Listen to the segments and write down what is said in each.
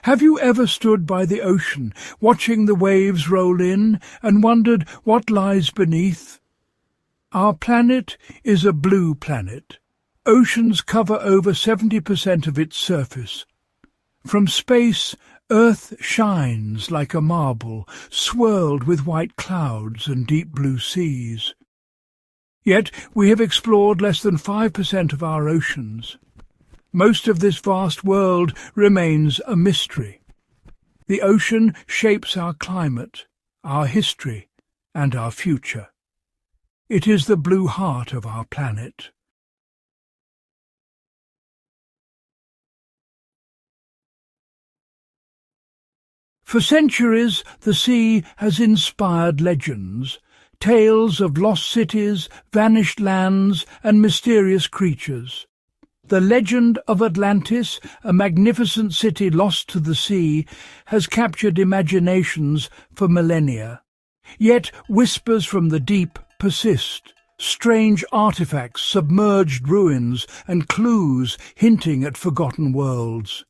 Have you ever stood by the ocean, watching the waves roll in, and wondered what lies beneath? Our planet is a blue planet. Oceans cover over 70% of its surface. From space, Earth shines like a marble, swirled with white clouds and deep blue seas. Yet we have explored less than 5% of our oceans. Most of this vast world remains a mystery. The ocean shapes our climate, our history, and our future. It is the blue heart of our planet. For centuries, the sea has inspired legends, tales of lost cities, vanished lands, and mysterious creatures. The legend of Atlantis, a magnificent city lost to the sea, has captured imaginations for millennia. Yet whispers from the deep persist, strange artifacts, submerged ruins, and clues hinting at forgotten worlds.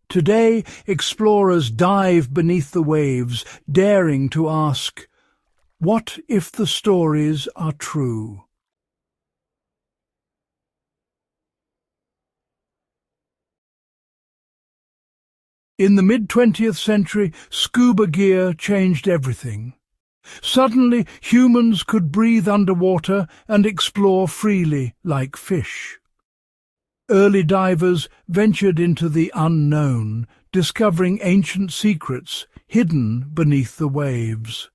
Today, explorers dive beneath the waves, daring to ask, what if the stories are true? In the mid-20th century, scuba gear changed everything. Suddenly, humans could breathe underwater and explore freely like fish. Early divers ventured into the unknown, discovering ancient secrets hidden beneath the waves.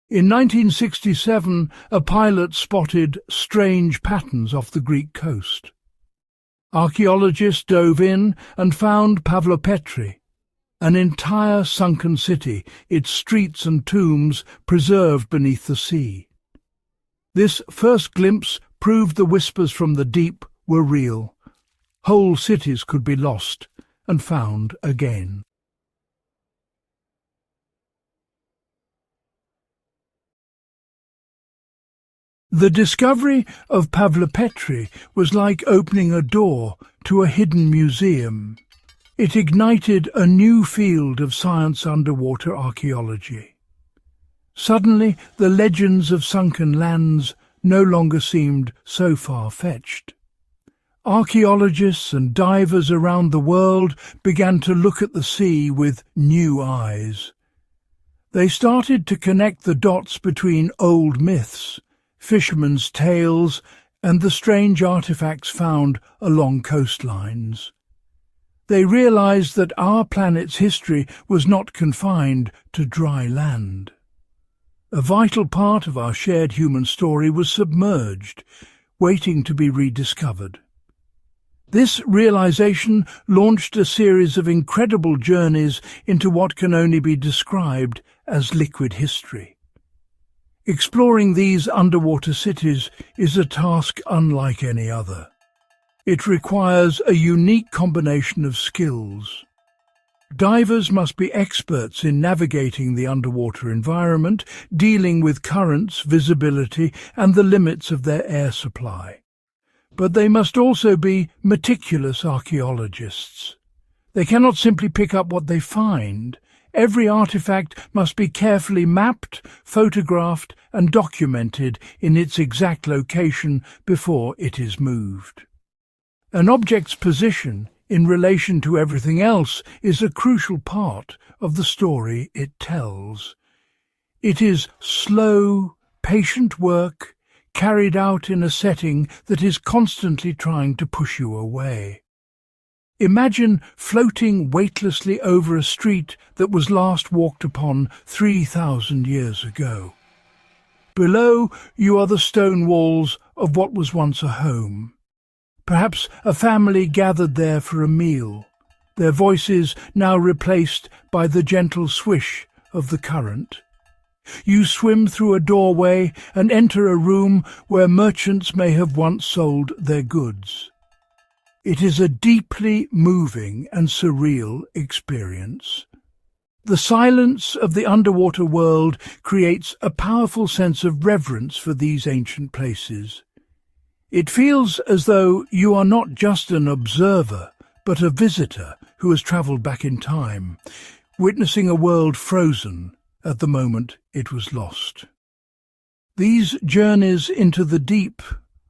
In 1967, a pilot spotted strange patterns off the Greek coast. Archaeologists dove in and found Pavlopetri, an entire sunken city, its streets and tombs preserved beneath the sea. This first glimpse proved the whispers from the deep were real. Whole cities could be lost and found again. The discovery of Pavlopetri was like opening a door to a hidden museum. It ignited a new field of science underwater archaeology. Suddenly, the legends of sunken lands no longer seemed so far-fetched. Archaeologists and divers around the world began to look at the sea with new eyes. They started to connect the dots between old myths, fishermen's tales, and the strange artifacts found along coastlines. They realized that our planet's history was not confined to dry land. A vital part of our shared human story was submerged, waiting to be rediscovered. This realization launched a series of incredible journeys into what can only be described as liquid history. Exploring these underwater cities is a task unlike any other. It requires a unique combination of skills. Divers must be experts in navigating the underwater environment, dealing with currents, visibility, and the limits of their air supply. But they must also be meticulous archaeologists. They cannot simply pick up what they find. Every artifact must be carefully mapped, photographed, and documented in its exact location before it is moved. An object's position in relation to everything else is a crucial part of the story it tells. It is slow, patient work carried out in a setting that is constantly trying to push you away. Imagine floating weightlessly over a street that was last walked upon 3,000 years ago. Below you are the stone walls of what was once a home. Perhaps a family gathered there for a meal, their voices now replaced by the gentle swish of the current. You swim through a doorway and enter a room where merchants may have once sold their goods. It is a deeply moving and surreal experience. The silence of the underwater world creates a powerful sense of reverence for these ancient places. It feels as though you are not just an observer, but a visitor who has travelled back in time, witnessing a world frozen at the moment it was lost. These journeys into the deep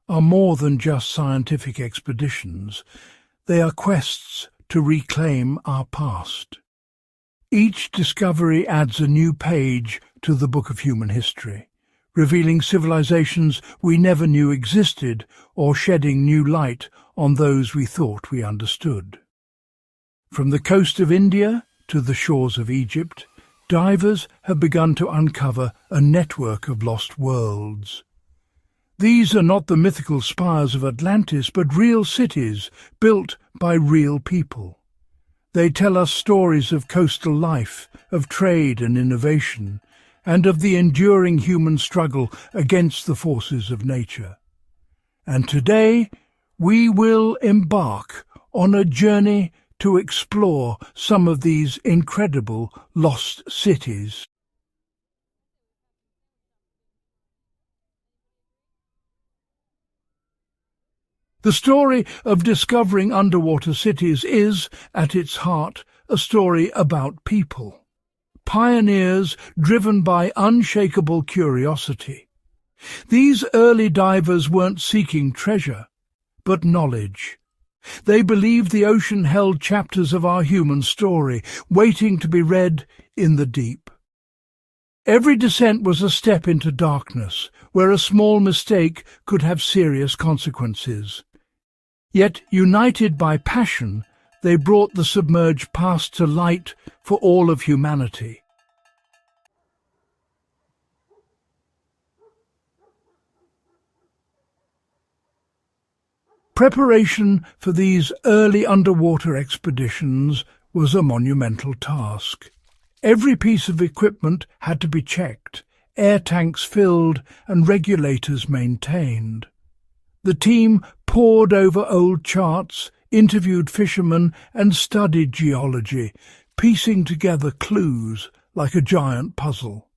are more than just scientific expeditions. They are quests to reclaim our past. Each discovery adds a new page to the book of human history, revealing civilizations we never knew existed or shedding new light on those we thought we understood. From the coast of India to the shores of Egypt, divers have begun to uncover a network of lost worlds. These are not the mythical spires of Atlantis, but real cities built by real people. They tell us stories of coastal life, of trade and innovation, and of the enduring human struggle against the forces of nature. And today we will embark on a journey to explore some of these incredible lost cities. The story of discovering underwater cities is, at its heart, a story about people. Pioneers driven by unshakable curiosity. These early divers weren't seeking treasure, but knowledge. They believed the ocean held chapters of our human story, waiting to be read in the deep. Every descent was a step into darkness, where a small mistake could have serious consequences. Yet, united by passion, they brought the submerged past to light for all of humanity. Preparation for these early underwater expeditions was a monumental task. Every piece of equipment had to be checked, air tanks filled and regulators maintained. The team pored over old charts, interviewed fishermen and studied geology, piecing together clues like a giant puzzle.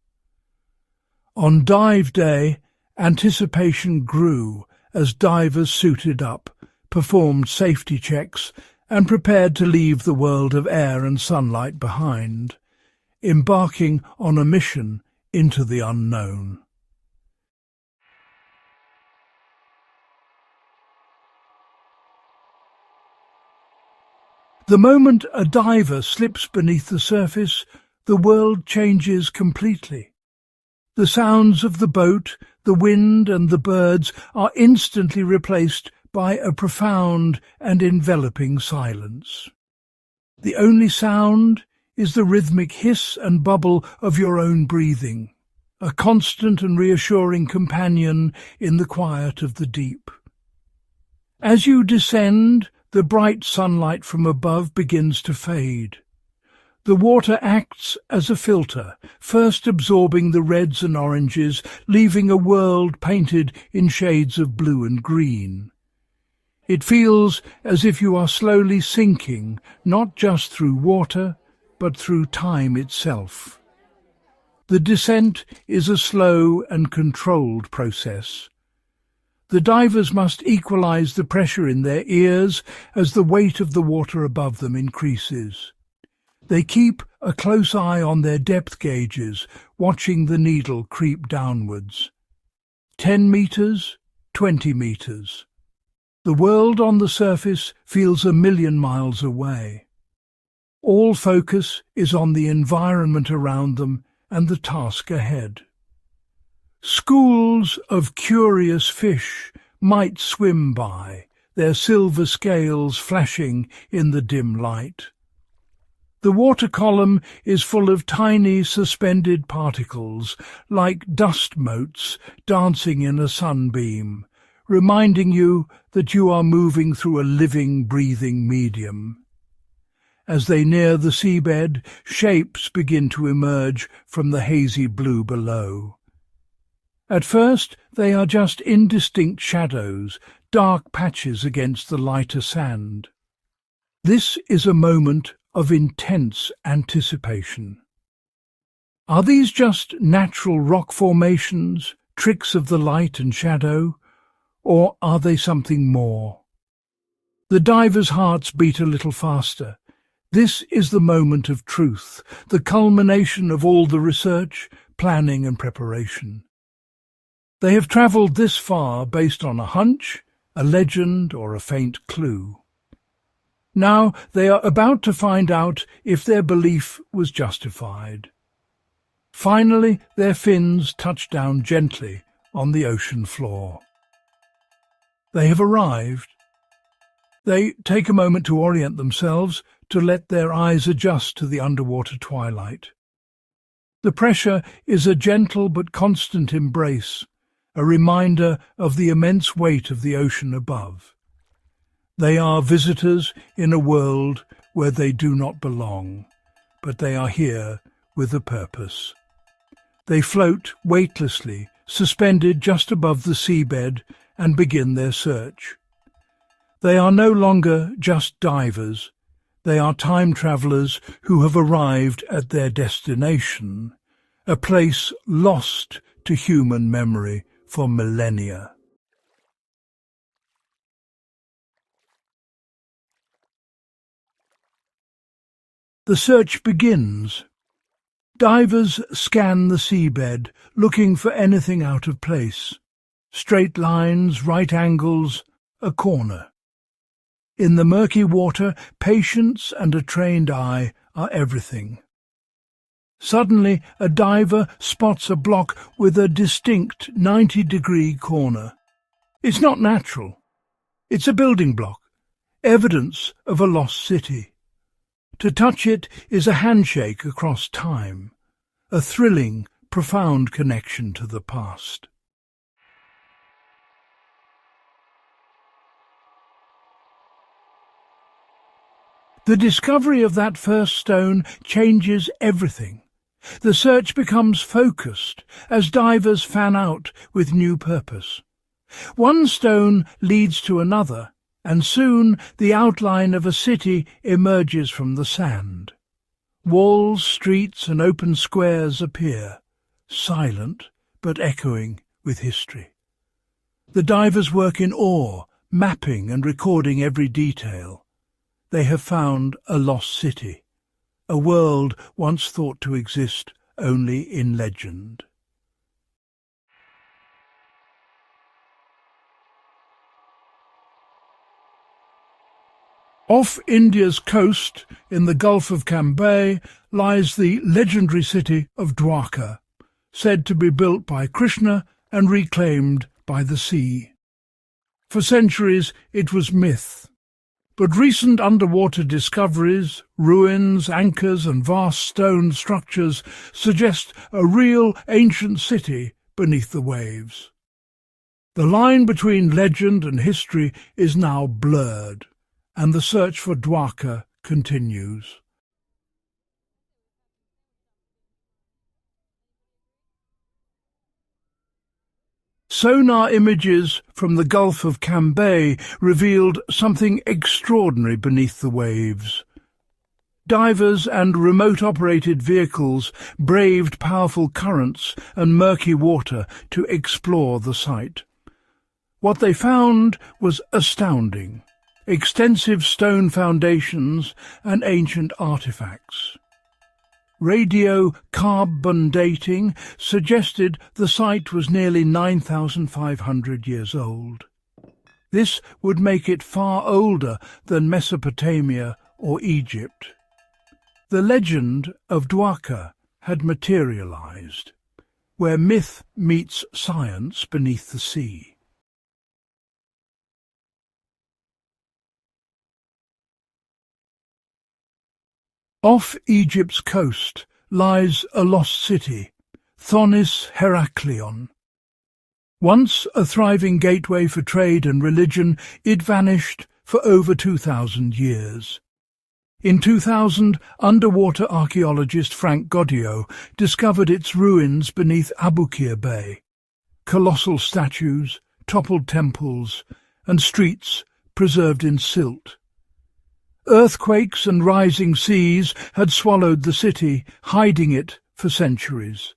On dive day, anticipation grew as divers suited up, performed safety checks and prepared to leave the world of air and sunlight behind, embarking on a mission into the unknown. The moment a diver slips beneath the surface, the world changes completely. The sounds of the boat, the wind and the birds are instantly replaced by a profound and enveloping silence. The only sound is the rhythmic hiss and bubble of your own breathing, a constant and reassuring companion in the quiet of the deep. As you descend, the bright sunlight from above begins to fade. The water acts as a filter, first absorbing the reds and oranges, leaving a world painted in shades of blue and green. It feels as if you are slowly sinking, not just through water, but through time itself. The descent is a slow and controlled process. The divers must equalize the pressure in their ears as the weight of the water above them increases. They keep a close eye on their depth gauges, watching the needle creep downwards. 10 meters, 20 meters. The world on the surface feels 1,000,000 miles away. All focus is on the environment around them and the task ahead. Schools of curious fish might swim by, their silver scales flashing in the dim light. The water column is full of tiny suspended particles, like dust motes dancing in a sunbeam, reminding you that you are moving through a living, breathing medium. As they near the seabed, shapes begin to emerge from the hazy blue below. At first, they are just indistinct shadows, dark patches against the lighter sand. This is a moment of intense anticipation. Are these just natural rock formations, tricks of the light and shadow, or are they something more? The divers' hearts beat a little faster. This is the moment of truth, the culmination of all the research, planning and preparation. They have travelled this far based on a hunch, a legend or a faint clue. Now they are about to find out if their belief was justified. Finally, their fins touch down gently on the ocean floor. They have arrived. They take a moment to orient themselves, to let their eyes adjust to the underwater twilight. The pressure is a gentle but constant embrace, a reminder of the immense weight of the ocean above. They are visitors in a world where they do not belong, but they are here with a purpose. They float weightlessly, suspended just above the seabed, and begin their search. They are no longer just divers. They are time travellers who have arrived at their destination, a place lost to human memory for millennia. The search begins. Divers scan the seabed, looking for anything out of place. Straight lines, right angles, a corner. In the murky water, patience and a trained eye are everything. Suddenly, a diver spots a block with a distinct 90-degree corner. It's not natural. It's a building block, evidence of a lost city. To touch it is a handshake across time, a thrilling, profound connection to the past. The discovery of that first stone changes everything. The search becomes focused as divers fan out with new purpose. One stone leads to another, and soon the outline of a city emerges from the sand. Walls, streets and open squares appear, silent but echoing with history. The divers work in awe, mapping and recording every detail. They have found a lost city, a world once thought to exist only in legend. Off India's coast, in the Gulf of Cambay, lies the legendary city of Dwarka, said to be built by Krishna and reclaimed by the sea. For centuries it was myth, but recent underwater discoveries, ruins, anchors and vast stone structures suggest a real ancient city beneath the waves. The line between legend and history is now blurred, and the search for Dwarka continues. Sonar images from the Gulf of Cambay revealed something extraordinary beneath the waves. Divers and remote-operated vehicles braved powerful currents and murky water to explore the site. What they found was astounding: extensive stone foundations and ancient artifacts. Radiocarbon dating suggested the site was nearly 9,500 years old. This would make it far older than Mesopotamia or Egypt. The legend of Dwarka had materialized, where myth meets science beneath the sea. Off Egypt's coast lies a lost city, Thonis Heraklion. Once a thriving gateway for trade and religion, it vanished for over 2,000 years. In 2000, underwater archaeologist Frank Goddio discovered its ruins beneath Abukir Bay. Colossal statues, toppled temples, and streets preserved in silt. Earthquakes and rising seas had swallowed the city, hiding it for centuries.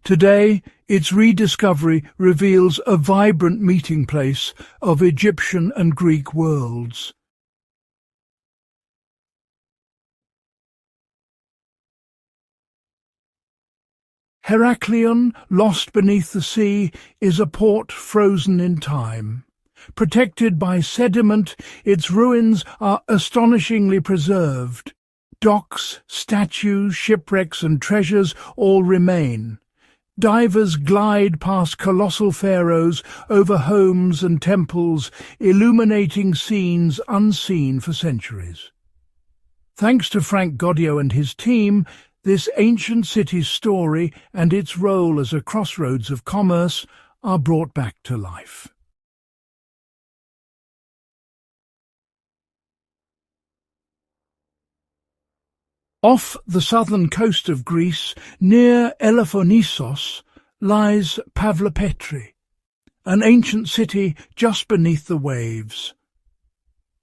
Today, its rediscovery reveals a vibrant meeting place of Egyptian and Greek worlds. Heraklion, lost beneath the sea, is a port frozen in time. Protected by sediment, its ruins are astonishingly preserved. Docks, statues, shipwrecks and treasures all remain. Divers glide past colossal pharaohs over homes and temples, illuminating scenes unseen for centuries. Thanks to Frank Goddio and his team, this ancient city's story and its role as a crossroads of commerce are brought back to life. Off the southern coast of Greece, near Elafonisos, lies Pavlopetri, an ancient city just beneath the waves.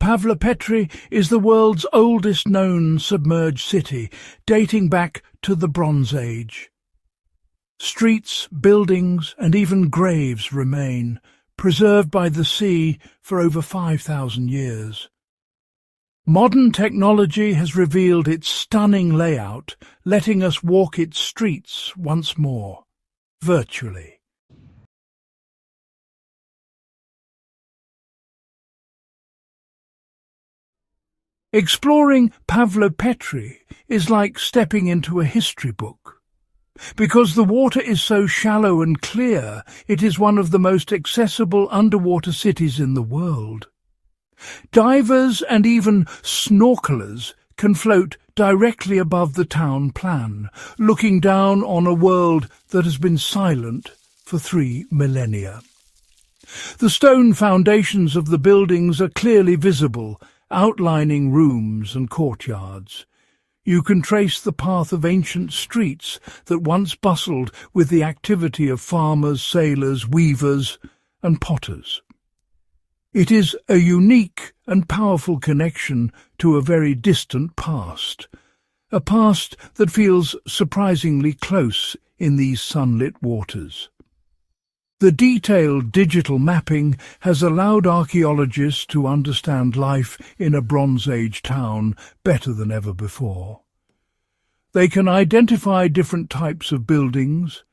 Pavlopetri is the world's oldest known submerged city, dating back to the Bronze Age. Streets, buildings, and even graves remain, preserved by the sea for over 5,000 years. Modern technology has revealed its stunning layout, letting us walk its streets once more, virtually. Exploring Pavlopetri is like stepping into a history book. Because the water is so shallow and clear, it is one of the most accessible underwater cities in the world. Divers and even snorkelers can float directly above the town plan, looking down on a world that has been silent for 3 millennia. The stone foundations of the buildings are clearly visible, outlining rooms and courtyards. You can trace the path of ancient streets that once bustled with the activity of farmers, sailors, weavers, and potters. It is a unique and powerful connection to a very distant past, a past that feels surprisingly close in these sunlit waters. The detailed digital mapping has allowed archaeologists to understand life in a Bronze Age town better than ever before. They can identify different types of buildings.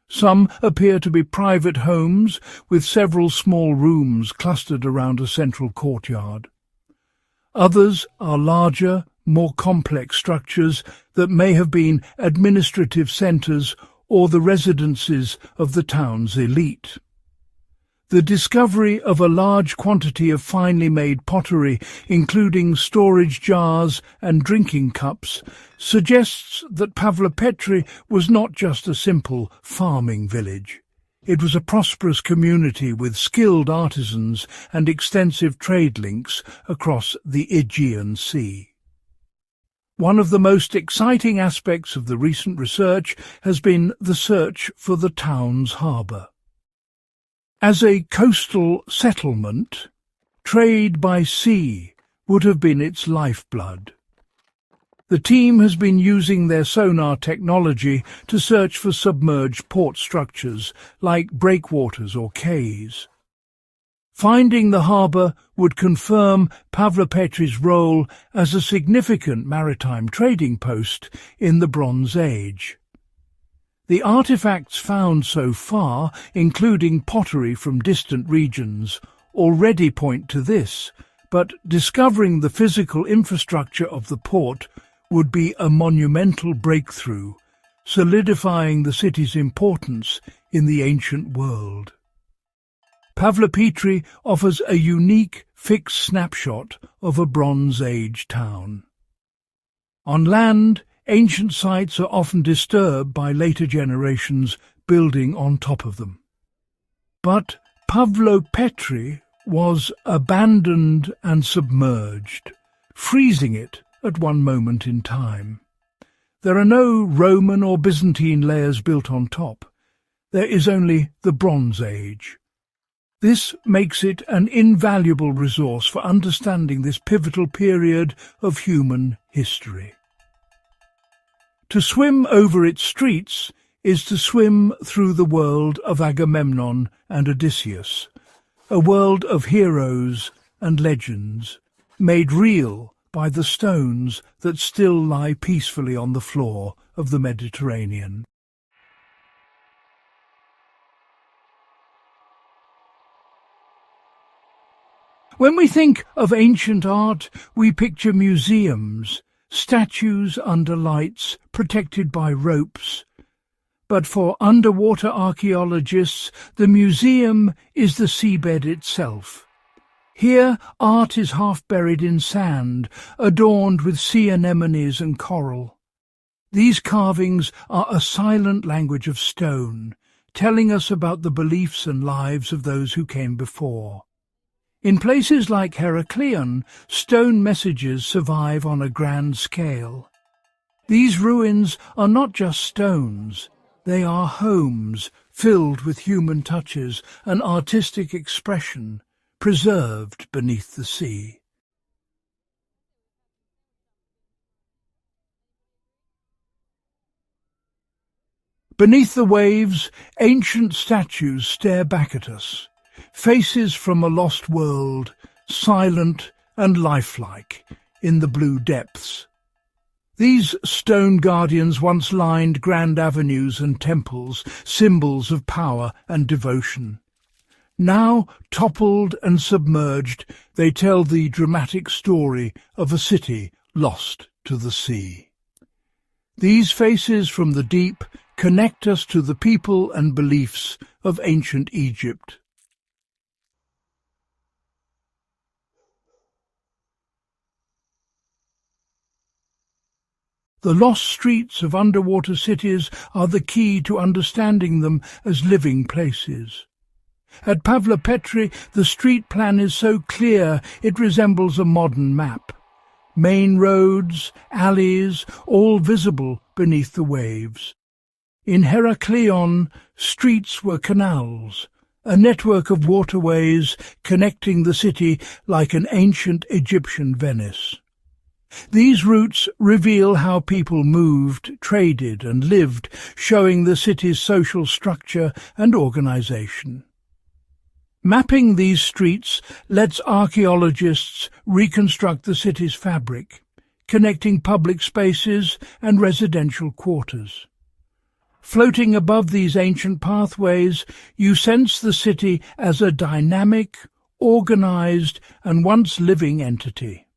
Some appear to be private homes with several small rooms clustered around a central courtyard. Others are larger, more complex structures that may have been administrative centres or the residences of the town's elite. The discovery of a large quantity of finely made pottery, including storage jars and drinking cups, suggests that Pavlopetri was not just a simple farming village. It was a prosperous community with skilled artisans and extensive trade links across the Aegean Sea. One of the most exciting aspects of the recent research has been the search for the town's harbour. As a coastal settlement, trade by sea would have been its lifeblood. The team has been using their sonar technology to search for submerged port structures like breakwaters or quays. Finding the harbour would confirm Pavlopetri's role as a significant maritime trading post in the Bronze Age. The artefacts found so far, including pottery from distant regions, already point to this, but discovering the physical infrastructure of the port would be a monumental breakthrough, solidifying the city's importance in the ancient world. Pavlopetri offers a unique, fixed snapshot of a Bronze Age town. On land, ancient sites are often disturbed by later generations building on top of them. But Pavlopetri was abandoned and submerged, freezing it at one moment in time. There are no Roman or Byzantine layers built on top. There is only the Bronze Age. This makes it an invaluable resource for understanding this pivotal period of human history. To swim over its streets is to swim through the world of Agamemnon and Odysseus, a world of heroes and legends, made real by the stones that still lie peacefully on the floor of the Mediterranean. When we think of ancient art, we picture museums, statues under lights, protected by ropes. But for underwater archaeologists, the museum is the seabed itself. Here, art is half buried in sand, adorned with sea anemones and coral. These carvings are a silent language of stone, telling us about the beliefs and lives of those who came before. In places like Heraklion, stone messages survive on a grand scale. These ruins are not just stones, they are homes filled with human touches and artistic expression, preserved beneath the sea. Beneath the waves, ancient statues stare back at us, faces from a lost world, silent and lifelike in the blue depths. These stone guardians once lined grand avenues and temples, symbols of power and devotion. Now, toppled and submerged, they tell the dramatic story of a city lost to the sea. These faces from the deep connect us to the people and beliefs of ancient Egypt. The lost streets of underwater cities are the key to understanding them as living places. At Pavlopetri, the street plan is so clear it resembles a modern map. Main roads, alleys, all visible beneath the waves. In Heraklion, streets were canals, a network of waterways connecting the city like an ancient Egyptian Venice. These routes reveal how people moved, traded and lived, showing the city's social structure and organization. Mapping these streets lets archaeologists reconstruct the city's fabric, connecting public spaces and residential quarters. Floating above these ancient pathways, you sense the city as a dynamic, organized and once living entity.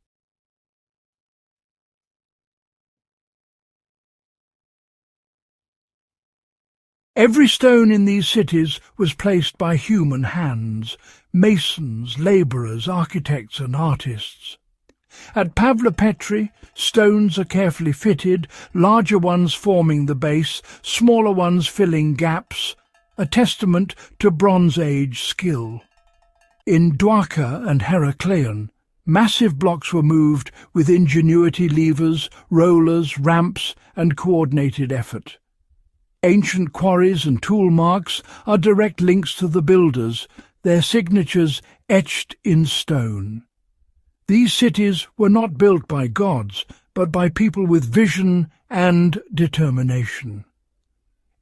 Every stone in these cities was placed by human hands, masons, labourers, architects and artists. At Pavlopetri, stones are carefully fitted, larger ones forming the base, smaller ones filling gaps, a testament to Bronze Age skill. In Dwarka and Heraklion, massive blocks were moved with ingenuity, levers, rollers, ramps and coordinated effort. Ancient quarries and tool marks are direct links to the builders, their signatures etched in stone. These cities were not built by gods, but by people with vision and determination.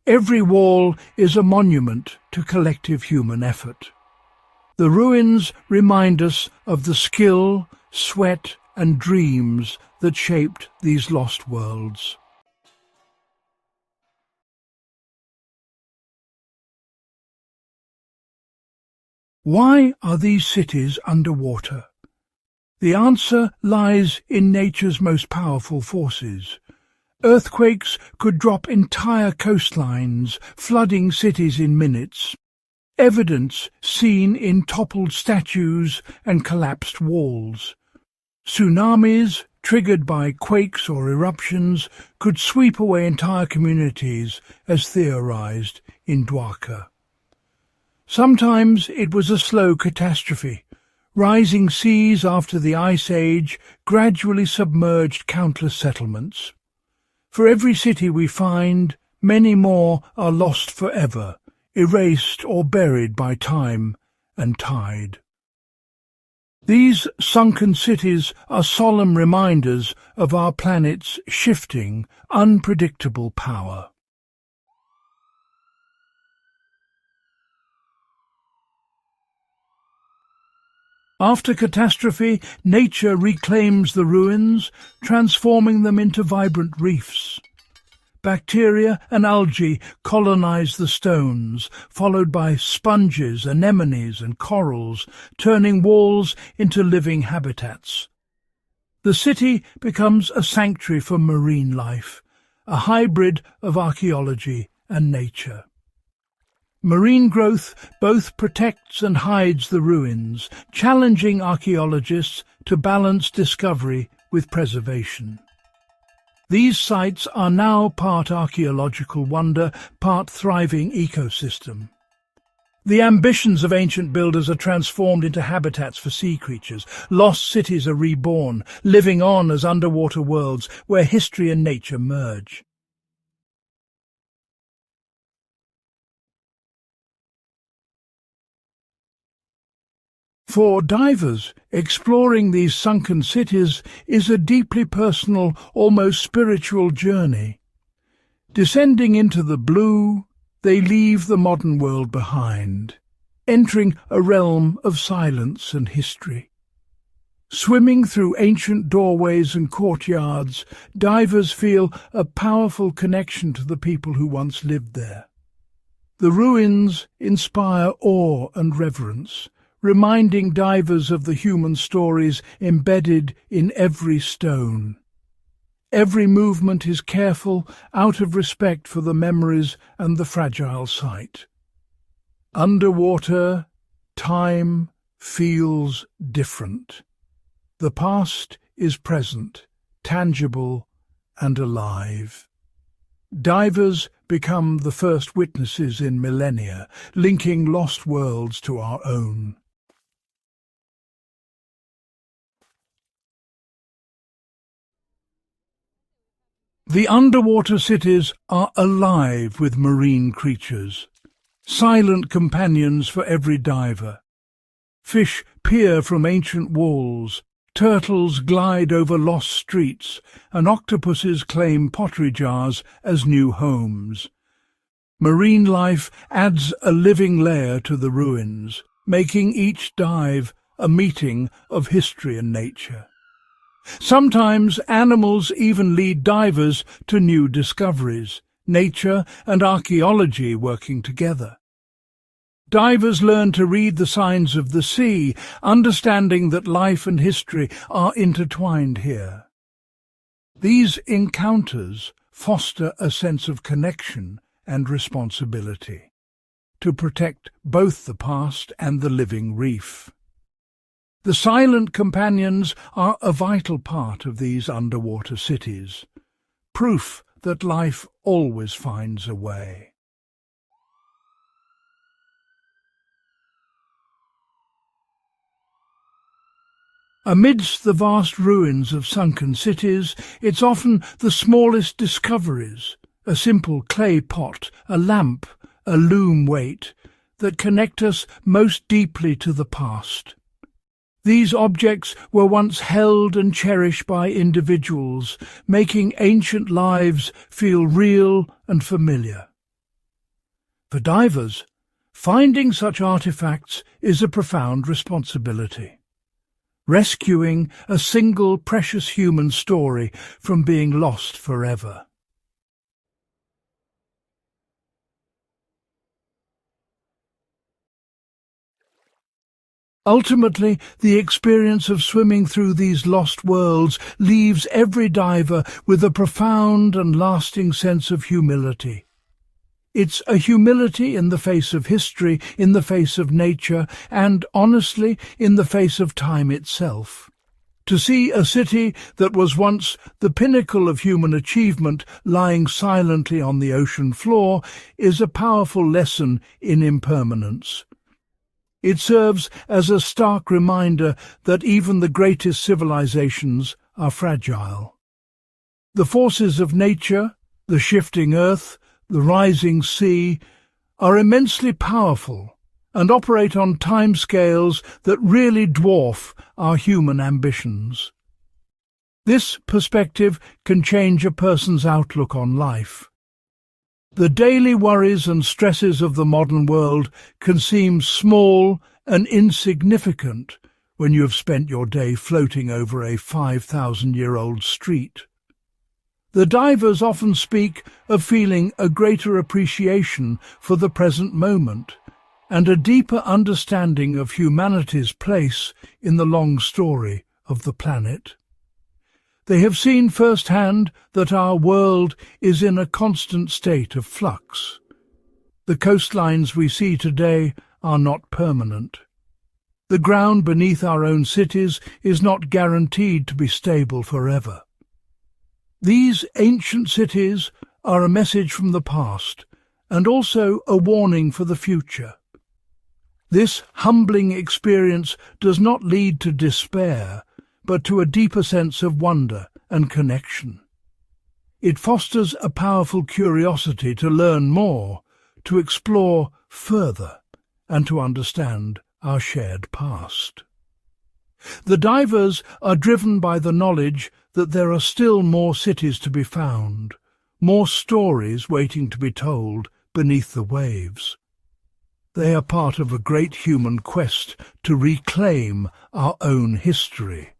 Every wall is a monument to collective human effort. The ruins remind us of the skill, sweat and dreams that shaped these lost worlds. Why are these cities underwater? The answer lies in nature's most powerful forces. Earthquakes could drop entire coastlines, flooding cities in minutes. Evidence seen in toppled statues and collapsed walls. Tsunamis, triggered by quakes or eruptions, could sweep away entire communities, as theorized in Dwarka. Sometimes it was a slow catastrophe. Rising seas after the Ice Age gradually submerged countless settlements. For every city we find, many more are lost forever, erased or buried by time and tide. These sunken cities are solemn reminders of our planet's shifting, unpredictable power. After catastrophe, nature reclaims the ruins, transforming them into vibrant reefs. Bacteria and algae colonize the stones, followed by sponges, anemones and corals, turning walls into living habitats. The city becomes a sanctuary for marine life, a hybrid of archaeology and nature. Marine growth both protects and hides the ruins, challenging archaeologists to balance discovery with preservation. These sites are now part archaeological wonder, part thriving ecosystem. The ambitions of ancient builders are transformed into habitats for sea creatures. Lost cities are reborn, living on as underwater worlds where history and nature merge. For divers, exploring these sunken cities is a deeply personal, almost spiritual journey. Descending into the blue, they leave the modern world behind, entering a realm of silence and history. Swimming through ancient doorways and courtyards, divers feel a powerful connection to the people who once lived there. The ruins inspire awe and reverence, reminding divers of the human stories embedded in every stone. Every movement is careful, out of respect for the memories and the fragile site. Underwater, time feels different. The past is present, tangible and alive. Divers become the first witnesses in millennia, linking lost worlds to our own. The underwater cities are alive with marine creatures, silent companions for every diver. Fish peer from ancient walls, turtles glide over lost streets, and octopuses claim pottery jars as new homes. Marine life adds a living layer to the ruins, making each dive a meeting of history and nature. Sometimes animals even lead divers to new discoveries, nature and archaeology working together. Divers learn to read the signs of the sea, understanding that life and history are intertwined here. These encounters foster a sense of connection and responsibility to protect both the past and the living reef. The silent companions are a vital part of these underwater cities, proof that life always finds a way. Amidst the vast ruins of sunken cities, it's often the smallest discoveries, a simple clay pot, a lamp, a loom weight, that connect us most deeply to the past. These objects were once held and cherished by individuals, making ancient lives feel real and familiar. For divers, finding such artifacts is a profound responsibility, rescuing a single precious human story from being lost forever. Ultimately, the experience of swimming through these lost worlds leaves every diver with a profound and lasting sense of humility. It's a humility in the face of history, in the face of nature, and, honestly, in the face of time itself. To see a city that was once the pinnacle of human achievement lying silently on the ocean floor is a powerful lesson in impermanence. It serves as a stark reminder that even the greatest civilizations are fragile. The forces of nature, the shifting earth, the rising sea, are immensely powerful and operate on timescales that really dwarf our human ambitions. This perspective can change a person's outlook on life. The daily worries and stresses of the modern world can seem small and insignificant when you have spent your day floating over a 5,000-year-old street. The divers often speak of feeling a greater appreciation for the present moment and a deeper understanding of humanity's place in the long story of the planet. They have seen firsthand that our world is in a constant state of flux. The coastlines we see today are not permanent. The ground beneath our own cities is not guaranteed to be stable forever. These ancient cities are a message from the past and also a warning for the future. This humbling experience does not lead to despair, but to a deeper sense of wonder and connection. It fosters a powerful curiosity to learn more, to explore further, and to understand our shared past. The divers are driven by the knowledge that there are still more cities to be found, more stories waiting to be told beneath the waves. They are part of a great human quest to reclaim our own history,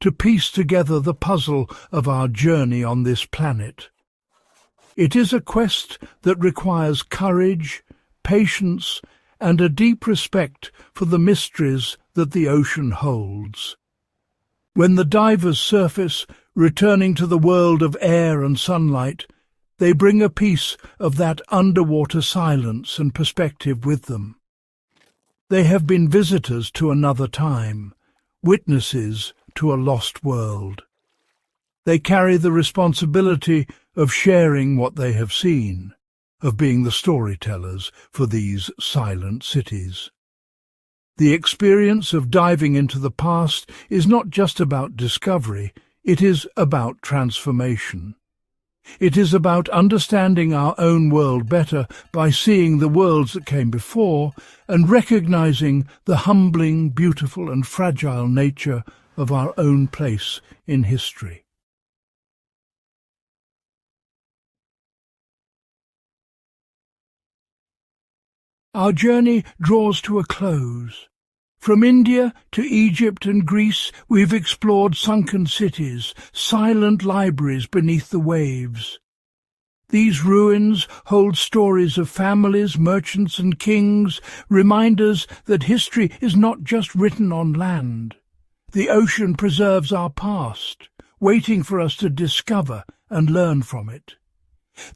to piece together the puzzle of our journey on this planet. It is a quest that requires courage, patience, and a deep respect for the mysteries that the ocean holds. When the divers surface, returning to the world of air and sunlight, they bring a piece of that underwater silence and perspective with them. They have been visitors to another time, witnesses to a lost world. They carry the responsibility of sharing what they have seen, of being the storytellers for these silent cities. The experience of diving into the past is not just about discovery, it is about transformation. It is about understanding our own world better by seeing the worlds that came before and recognizing the humbling, beautiful and fragile nature of our own place in history. Our journey draws to a close. From India to Egypt and Greece, we've explored sunken cities, silent libraries beneath the waves. These ruins hold stories of families, merchants and kings, reminders that history is not just written on land. The ocean preserves our past, waiting for us to discover and learn from it.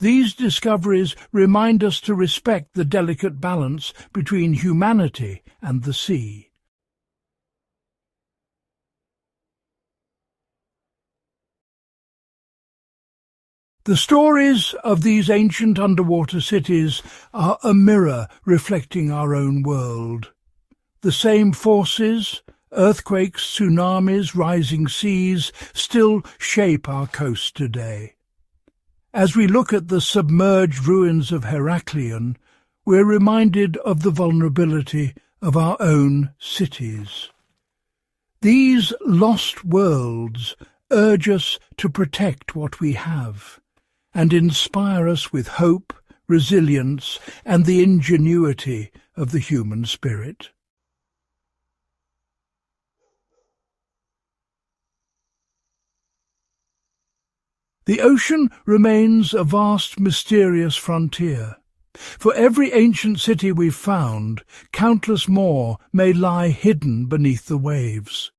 These discoveries remind us to respect the delicate balance between humanity and the sea. The stories of these ancient underwater cities are a mirror reflecting our own world. The same forces, earthquakes, tsunamis, rising seas, still shape our coast today. As we look at the submerged ruins of Heraklion, we're reminded of the vulnerability of our own cities. These lost worlds urge us to protect what we have, and inspire us with hope, resilience, and the ingenuity of the human spirit. The ocean remains a vast, mysterious frontier. For every ancient city we've found, countless more may lie hidden beneath the waves.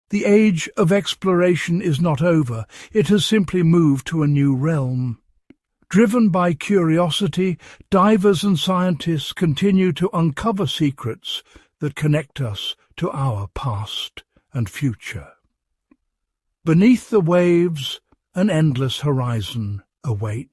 The age of exploration is not over, it has simply moved to a new realm. Driven by curiosity, divers and scientists continue to uncover secrets that connect us to our past and future. Beneath the waves, an endless horizon awaits.